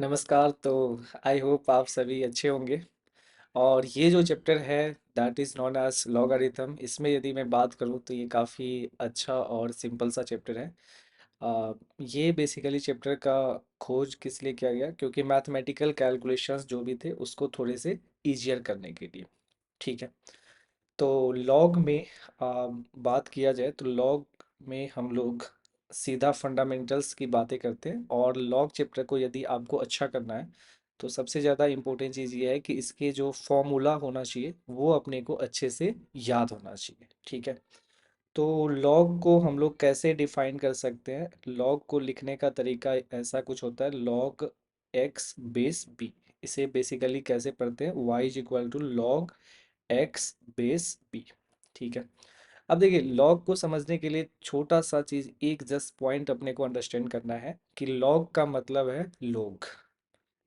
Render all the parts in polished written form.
नमस्कार। तो I hope आप सभी अच्छे होंगे। और ये जो चैप्टर है that is known as logarithm, इसमें यदि मैं बात करूँ तो ये काफ़ी अच्छा और सिंपल सा चैप्टर है। ये बेसिकली चैप्टर का खोज किस लिए किया गया, क्योंकि मैथमेटिकल कैलकुलेशंस जो भी थे उसको थोड़े से ईजियर करने के लिए। ठीक है। तो लॉग में बात किया जाए तो लॉग में हम लोग सीधा फंडामेंटल्स की बातें करते हैं, और लॉग चैप्टर को यदि आपको अच्छा करना है तो सबसे ज़्यादा इम्पोर्टेंट चीज़ ये है कि इसके जो फॉर्मूला होना चाहिए वो अपने को अच्छे से याद होना चाहिए। ठीक है। तो लॉग को हम लोग कैसे डिफाइन कर सकते हैं? लॉग को लिखने का तरीका ऐसा कुछ होता है, लॉग एक्स बेस बी। इसे बेसिकली कैसे पढ़ते हैं? y is equal to log X base B. ठीक है। अब देखिए, लॉग को समझने के लिए छोटा सा चीज, एक जस्ट पॉइंट अपने को अंडरस्टैंड करना है कि लॉग का मतलब है लोग।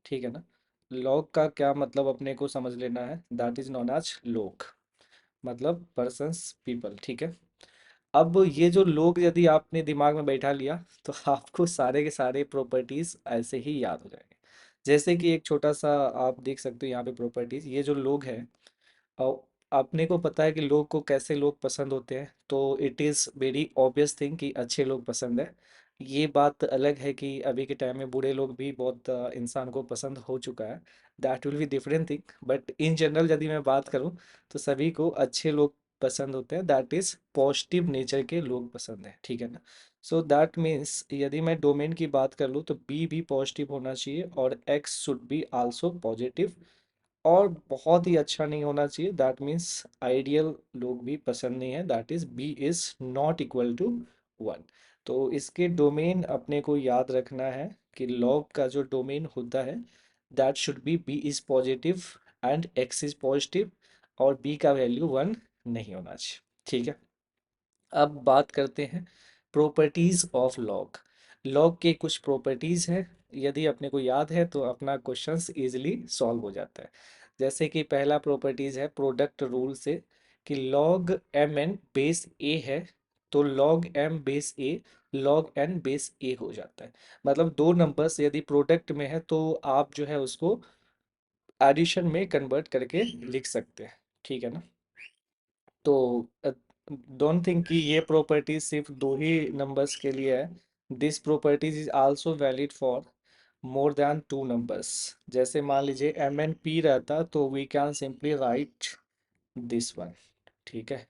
ठीक है ना। लॉग का क्या मतलब अपने को समझ लेना है, दैट इज नॉन एज लोग, मतलब पर्सन्स पीपल। ठीक है। अब ये जो लोग यदि आपने दिमाग में बैठा लिया तो आपको सारे के सारे प्रॉपर्टीज ऐसे ही याद हो जाएंगे। जैसे कि एक छोटा सा आप देख सकते हो यहाँ पे प्रॉपर्टीज, ये जो लोग हैं, और आपने को पता है कि लोग को कैसे लोग पसंद होते हैं, तो it is very obvious thing कि अच्छे लोग पसंद है। ये बात अलग है कि अभी के टाइम में बुरे लोग भी बहुत इंसान को पसंद हो चुका है। That will be different thing, but in general यदि मैं बात करूँ तो सभी को अच्छे लोग पसंद होते हैं, दैट इज़ पॉजिटिव नेचर के लोग पसंद है। ठीक है ना। सो दैट मीन्स यदि मैं डोमेन की बात कर लूँ तो बी भी पॉजिटिव होना चाहिए और x should be also positive. और बहुत ही अच्छा नहीं होना चाहिए, दैट मीन्स आइडियल लोग भी पसंद नहीं है, that is B is not equal to one. तो इसके डोमेन अपने को याद रखना है कि लॉग का जो डोमेन होता है that should be B is positive and X is positive, और बी का वैल्यू वन नहीं होना चाहिए। ठीक है। अब बात करते हैं प्रॉपर्टीज ऑफ लॉग। लॉग के कुछ प्रॉपर्टीज हैं, यदि अपने को याद है तो अपना क्वेश्चंस इजीली सॉल्व हो जाता है। जैसे कि पहला प्रॉपर्टीज है प्रोडक्ट रूल से, कि log M N base A है तो log M base A log N base ए हो जाता है। मतलब दो नंबर्स यदि प्रोडक्ट में है तो आप जो है उसको एडिशन में कन्वर्ट करके लिख सकते हैं। ठीक है ना। तो डोंट थिंक कि ये प्रॉपर्टी सिर्फ दो ही नंबर्स के लिए है। This properties is also valid for more than two numbers. जैसे मान लीजिए एम एन पी रहता तो we can simply write this one. ठीक है।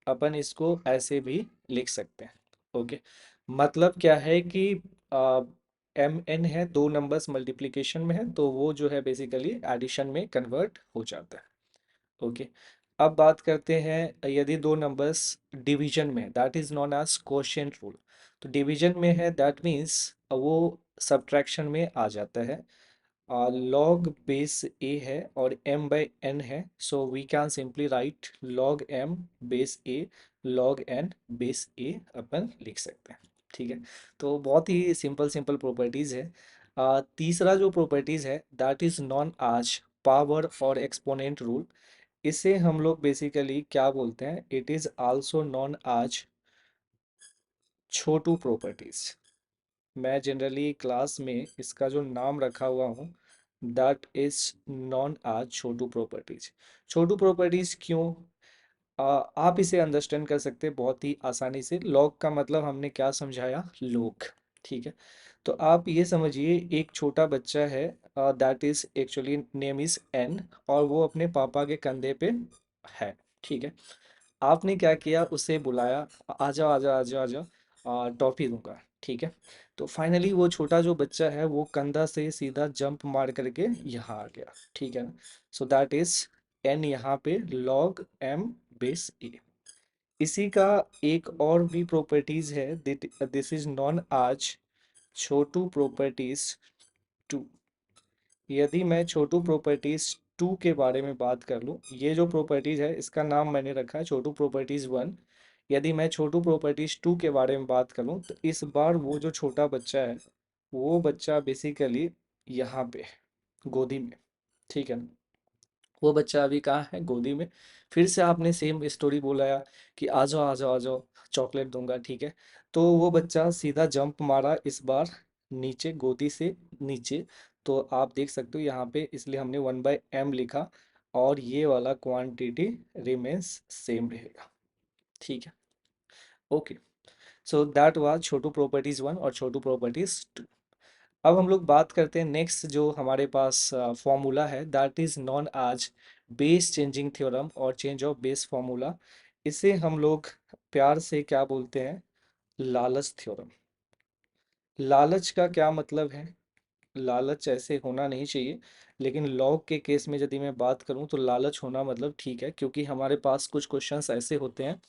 अपन इसको ऐसे भी लिख सकते हैं। ओके। मतलब क्या है कि एम एन है, दो नंबर्स मल्टीप्लिकेशन में है तो वो जो है बेसिकली एडिशन में कन्वर्ट हो जाता है। ओके। अब बात करते हैं यदि दो नंबर्स डिवीजन में, that is known as quotient rule. तो डिवीजन में है दैट मीन्स वो सब्ट्रैक्शन में आ जाता है। लॉग बेस ए है और m बाई n है, so we can simply write log m base a log n base a अपन लिख सकते हैं। ठीक है। तो बहुत ही सिंपल सिंपल प्रॉपर्टीज है। तीसरा जो प्रॉपर्टीज है दैट इज नॉन आज पावर और एक्सपोनेंट रूल। इसे हम लोग बेसिकली क्या बोलते हैं, इट इज आल्सो नॉन आज छोटू प्रॉपर्टीज। मैं जनरली क्लास में इसका जो नाम रखा हुआ हूँ दैट इज नॉन आज छोटू प्रॉपर्टीज। छोटू प्रॉपर्टीज क्यों? आप इसे अंडरस्टैंड कर सकते हैं बहुत ही आसानी से। लॉग का मतलब हमने क्या समझाया, लोग। ठीक है। तो आप ये समझिए एक छोटा बच्चा है, that is actually name is an, और वो अपने पापा के कंधे पे है। ठीक है। आपने क्या किया, उसे बुलाया, आ जाओ आ जाओ आ जाओ आ जाओ, टॉफी दूंगा। ठीक है। तो फाइनली वो छोटा जो बच्चा है वो कंधा से सीधा जंप मार करके यहाँ आ गया। ठीक है ना। सो दैट इज एन यहाँ पे लॉग एम बेस ए। इसी का एक और भी प्रॉपर्टीज है, दिस इज नॉन आज छोटू प्रॉपर्टीज टू। यदि मैं छोटू प्रॉपर्टीज टू के बारे में बात कर लूँ, ये जो प्रॉपर्टीज है इसका नाम मैंने रखा है छोटू प्रॉपर्टीज वन। यदि मैं छोटू प्रॉपर्टीज टू के बारे में बात करूँ तो इस बार वो जो छोटा बच्चा है वो बच्चा बेसिकली यहाँ पे गोदी में। ठीक है ना। वो बच्चा अभी कहाँ है, गोदी में। फिर से आपने सेम स्टोरी बोला कि आ जाओ आ जाओ आ जाओ, चॉकलेट दूंगा। ठीक है। तो वो बच्चा सीधा जंप मारा इस बार नीचे, गोदी से नीचे। तो आप देख सकते हो यहाँ पे, इसलिए हमने 1/m लिखा, और ये वाला क्वांटिटी रिमेन्स सेम रहेगा। ठीक है, okay. So that was Chhotu properties 1 और छोटू प्रॉपर्टीज 2। अब हम लोग बात करते हैं नेक्स्ट, जो हमारे पास फॉर्मूला है, दैट इज नॉन आज बेस चेंजिंग थ्योरम और चेंज ऑफ बेस फॉर्मूला। इसे हम लोग प्यार से क्या बोलते हैं? लालच थ्योरम। लालच का क्या मतलब है? लालच ऐसे होना नहीं चाहिए, लेकिन लॉग के केस में यदि मैं बात करूं तो लालच होना मतलब ठीक है, क्योंकि हमारे पास कुछ क्वेश्चंस ऐसे होते हैं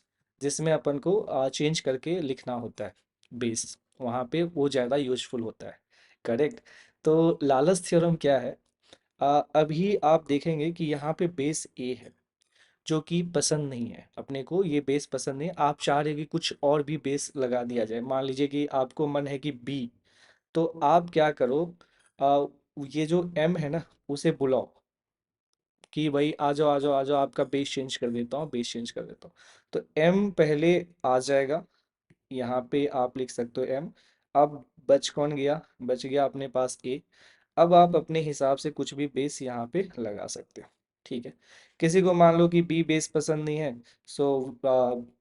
जिसमें अपन को चेंज करके लिखना होता है बेस, वहाँ पे वो ज़्यादा यूजफुल होता है। करेक्ट। तो लालच थ्योरम क्या है? अभी आप देखेंगे कि यहाँ पे बेस ए है, जो कि पसंद नहीं है अपने को, ये बेस पसंद नहीं है। आप चाह रहे हैं कि कुछ और भी बेस लगा दिया जाए, मान लीजिए कि आपको मन है कि बी, तो आप क्या करो, आ, ये जो एम है ना, उसे बुलाओ कि भाई आ जाओ आ जाओ आ जाओ, आपका बेस चेंज कर देता हूँ, बेस चेंज कर देता हूँ। तो एम पहले आ जाएगा, यहाँ पे आप लिख सकते हो एम। अब बच कौन गया? बच गया अपने पास ए। अब आप अपने हिसाब से कुछ भी बेस यहाँ पे लगा सकते हो। ठीक है, किसी को मान लो कि बी बेस पसंद नहीं है, सो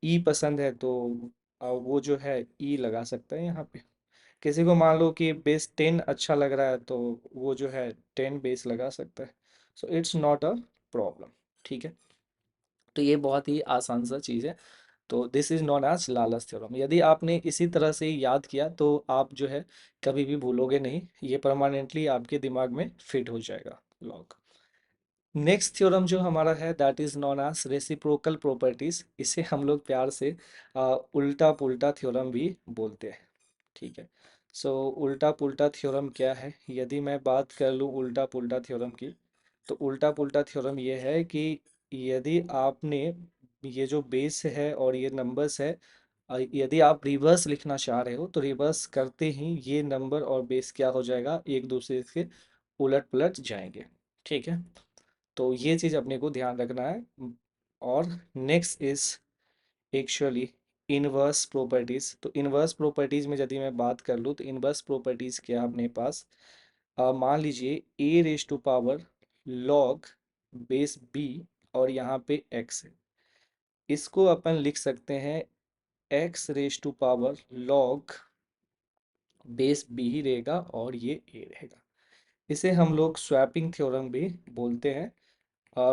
ई पसंद है, तो वो जो है ई लगा सकता है यहाँ पे। किसी को मान लो कि बेस 10 अच्छा लग रहा है, तो वो जो है 10 बेस लगा सकता है। So it's not a problem. ठीक है, तो ये बहुत ही आसान सा चीज़ है। तो दिस इज नॉन एज लालच थ्योरम। यदि आपने इसी तरह से याद किया तो आप जो है कभी भी भूलोगे नहीं, ये परमानेंटली आपके दिमाग में फिट हो जाएगा लॉग। नेक्स्ट थ्योरम जो हमारा है, that is known as reciprocal properties. इसे हम लोग प्यार से उल्टा पुल्टा थ्योरम भी बोलते हैं। ठीक है, सो उल्टा पुल्टा थ्योरम क्या है? यदि मैं बात कर लूँ उल्टा पुल्टा थ्योरम की, तो उल्टा पुल्टा थ्योरम ये है कि यदि आपने ये जो बेस है और ये नंबर्स है, यदि आप रिवर्स लिखना चाह रहे हो, तो रिवर्स करते ही ये नंबर और बेस क्या हो जाएगा? एक दूसरे के उलट पुलट जाएंगे। ठीक है, तो ये चीज़ अपने को ध्यान रखना है। और next is actually inverse properties. तो इनवर्स प्रॉपर्टीज में यदि मैं बात कर लूँ, तो इनवर्स प्रॉपर्टीज क्या है अपने पास? मान लीजिए A raise to power log base B, और यहाँ पे एक्स है, इसको अपन लिख सकते हैं X raise to power log base B ही रहेगा, और ये ए रहेगा। इसे हम लोग स्वैपिंग थ्योरम भी बोलते हैं।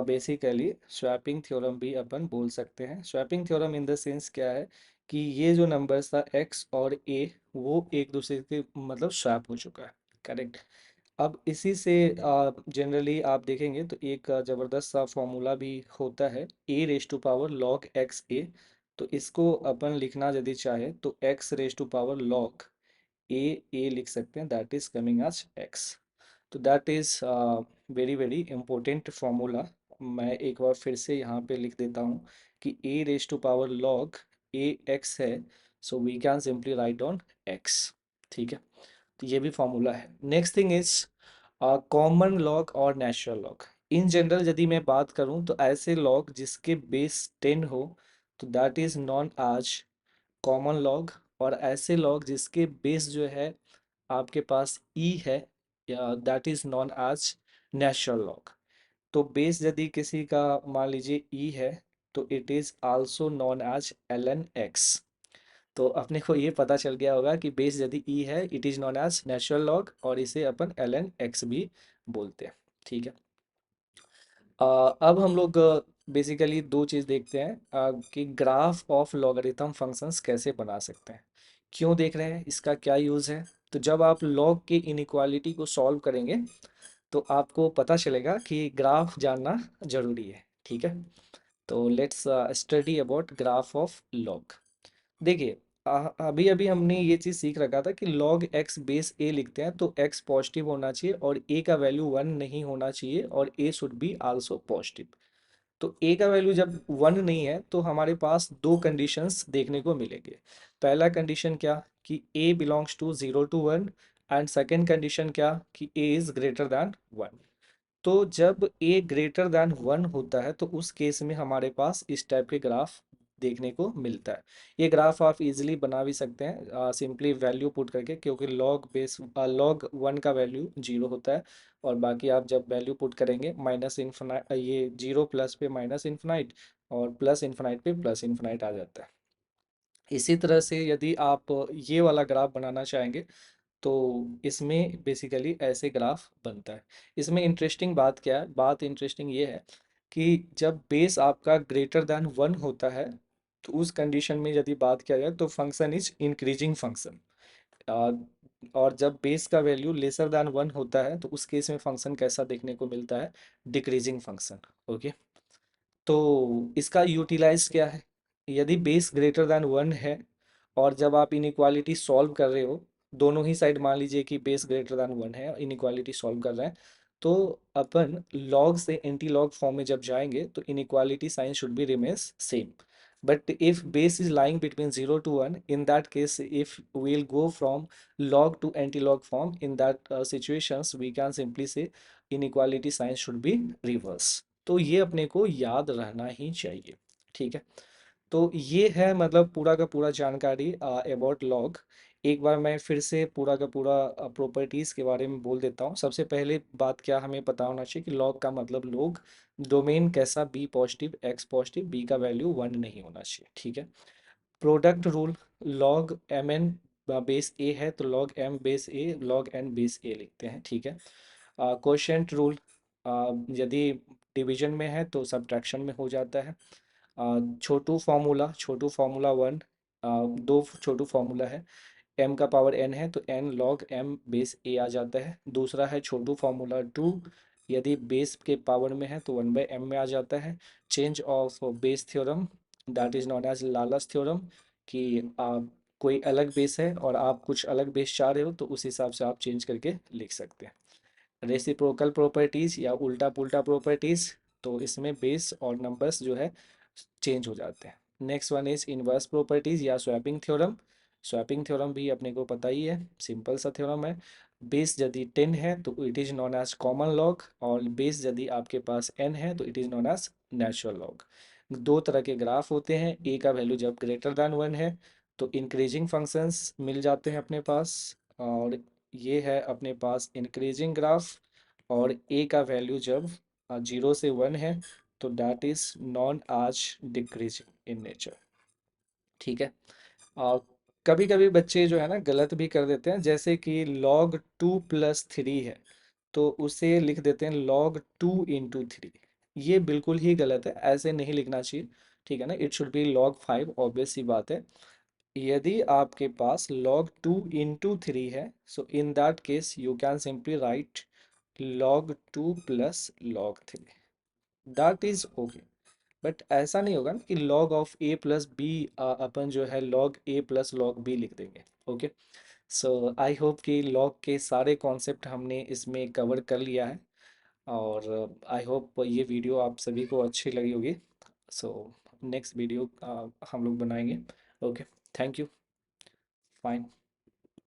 बेसिकली स्वैपिंग थ्योरम भी अपन बोल सकते हैं। Swapping theorem in the sense क्या है कि ये जो नंबर्स था एक्स और ए, वो एक दूसरे के मतलब स्वैप हो चुका है। करेक्ट। अब इसी से जनरली आप देखेंगे तो एक ज़बरदस्त सा फॉर्मूला भी होता है, A raise to power log X A. तो इसको अपन लिखना यदि चाहे तो X raise to power log A लिख सकते हैं, that is coming as X. तो that is very very important formula. मैं एक बार फिर से यहाँ पे लिख देता हूँ कि A raise to power log A X है, so we can simply write on X. ठीक है, तो ये भी फॉर्मूला है। Next thing is common log और नेचुरल लॉग। इन जनरल यदि मैं बात करूँ तो ऐसे लॉग जिसके बेस 10 हो, तो दैट इज नॉन आज कॉमन लॉग। और ऐसे लॉग जिसके बेस जो है आपके पास ई है, या that is known as natural log. तो बेस यदि किसी का मान लीजिए ई है, तो it is also known as L N X. तो अपने को ये पता चल गया होगा कि बेस यदि ई है, it is known as natural log, और इसे अपन एल एन एक्स भी बोलते हैं। ठीक है, अब हम लोग बेसिकली दो चीज़ देखते हैं, कि ग्राफ ऑफ लॉगरिथम फंक्शंस कैसे बना सकते हैं। क्यों देख रहे हैं, इसका क्या यूज़ है? तो जब आप लॉग के इनइक्वालिटी को सॉल्व करेंगे, तो आपको पता चलेगा कि ग्राफ जानना जरूरी है। ठीक है, तो let's study about graph of log. देखिए, अभी अभी हमने ये चीज़ सीख रखा था कि log x बेस a लिखते हैं तो x पॉजिटिव होना चाहिए और a का वैल्यू 1 नहीं होना चाहिए, और a should be also positive. तो a का वैल्यू जब 1 नहीं है, तो हमारे पास दो कंडीशंस देखने को मिलेंगे। पहला कंडीशन क्या कि a belongs to 0 to 1, and second condition क्या कि a इज ग्रेटर दैन 1। तो जब a ग्रेटर दैन 1 होता है, तो उस केस में हमारे पास इस टाइप के ग्राफ देखने को मिलता है। ये ग्राफ आप इजीली बना भी सकते हैं सिंपली वैल्यू पुट करके, क्योंकि लॉग वन का वैल्यू जीरो होता है, और बाकी आप जब वैल्यू पुट करेंगे माइनस इन्फिनाइट, ये जीरो प्लस पे माइनस इन्फिनाइट और प्लस इन्फिनाइट पे प्लस इन्फिनाइट आ जाता है। इसी तरह से यदि आप ये वाला ग्राफ बनाना चाहेंगे तो इसमें बेसिकली ऐसे ग्राफ बनता है। इसमें इंटरेस्टिंग बात क्या है, बात इंटरेस्टिंग ये है कि जब बेस आपका ग्रेटर दैन वन होता है तो उस कंडीशन में यदि बात किया जाए तो फंक्शन इज इंक्रीजिंग फंक्शन। और जब बेस का वैल्यू लेसर दैन वन होता है तो उस केस में फंक्शन कैसा देखने को मिलता है, डिक्रीजिंग फंक्शन। ओके, तो इसका यूटिलाइज क्या है, यदि बेस ग्रेटर दैन वन है और जब आप इनइक्वालिटी सॉल्व कर रहे हो, दोनों ही साइड मान लीजिए कि बेस ग्रेटर दैन वन है, इनइक्वालिटी सॉल्व कर रहे हैं, तो अपन लॉग से एंटी लॉग फॉर्म में जब जाएंगे तो inequality sign should be remains same. But if base is lying between 0 to 1, in that case if we'll go from log to anti-log form, in that situations we can simply say inequality sign should be reverse। तो ये अपने को याद रहना ही चाहिए, ठीक है। तो ये है मतलब पूरा का पूरा जानकारी अबाउट लॉग। एक बार मैं फिर से पूरा का पूरा प्रॉपर्टीज के बारे में बोल देता हूँ। सबसे पहले बात क्या हमें पता होना चाहिए कि लॉग का मतलब लोग, डोमेन कैसा, B positive X positive, B का वैल्यू वन नहीं होना चाहिए, ठीक है। Product rule, log M N base A है तो log M base A log N base A लिखते हैं, ठीक है। क्वोशिएंट रूल, यदि डिवीजन में है तो सब्ट्रैक्शन में हो जाता है। छोटू फार्मूला वन, दो छोटू फार्मूला है, m का पावर n है तो n log m base a आ जाता है। दूसरा है छोटू फार्मूला टू, यदि बेस के पावर में है तो वन बाई एम में आ जाता है। Change of base theorem, that is known as लालस थ्योरम, कि आप कोई अलग बेस है और आप कुछ अलग बेस चाह रहे हो तो उस हिसाब से आप चेंज करके लिख सकते हैं। रेसिप्रोकल प्रॉपर्टीज या उल्टा पुल्टा प्रॉपर्टीज, तो इसमें बेस और नंबर्स जो है चेंज हो जाते हैं। Next one is inverse properties या स्वैपिंग थ्योरम। स्वैपिंग थ्योरम भी अपने को पता ही है, सिंपल सा थ्योरम है। बेस यदि 10 है तो it is known as common log, और बेस यदि आपके पास n है तो it is known as natural log. दो तरह के ग्राफ होते हैं, ए का वैल्यू जब ग्रेटर दैन वन है तो इंक्रीजिंग फंक्शंस मिल जाते हैं अपने पास, और ये है अपने पास इंक्रीजिंग ग्राफ। और ए का वैल्यू जब जीरो से वन है तो दैट इज नॉन आज डिक्रीजिंग इन नेचर, ठीक है। और कभी कभी बच्चे जो है ना गलत भी कर देते हैं, जैसे कि log टू प्लस थ्री है तो उसे लिख देते हैं log टू इंटू थ्री। ये बिल्कुल ही गलत है, ऐसे नहीं लिखना चाहिए, ठीक है ना। It should be log five, obvious सी बात है। यदि आपके पास log टू इंटू थ्री है so in that case you can simply write log two plus log three, that is okay. But ऐसा नहीं होगा ना कि log of A plus B, अपन जो है log A plus log B लिख देंगे। ओके, सो आई होप कि log के सारे कॉन्सेप्ट हमने इसमें कवर कर लिया है, और आई होप ये वीडियो आप सभी को अच्छी लगी होगी। सो नेक्स्ट वीडियो हम लोग बनाएंगे। Okay, thank you, fine.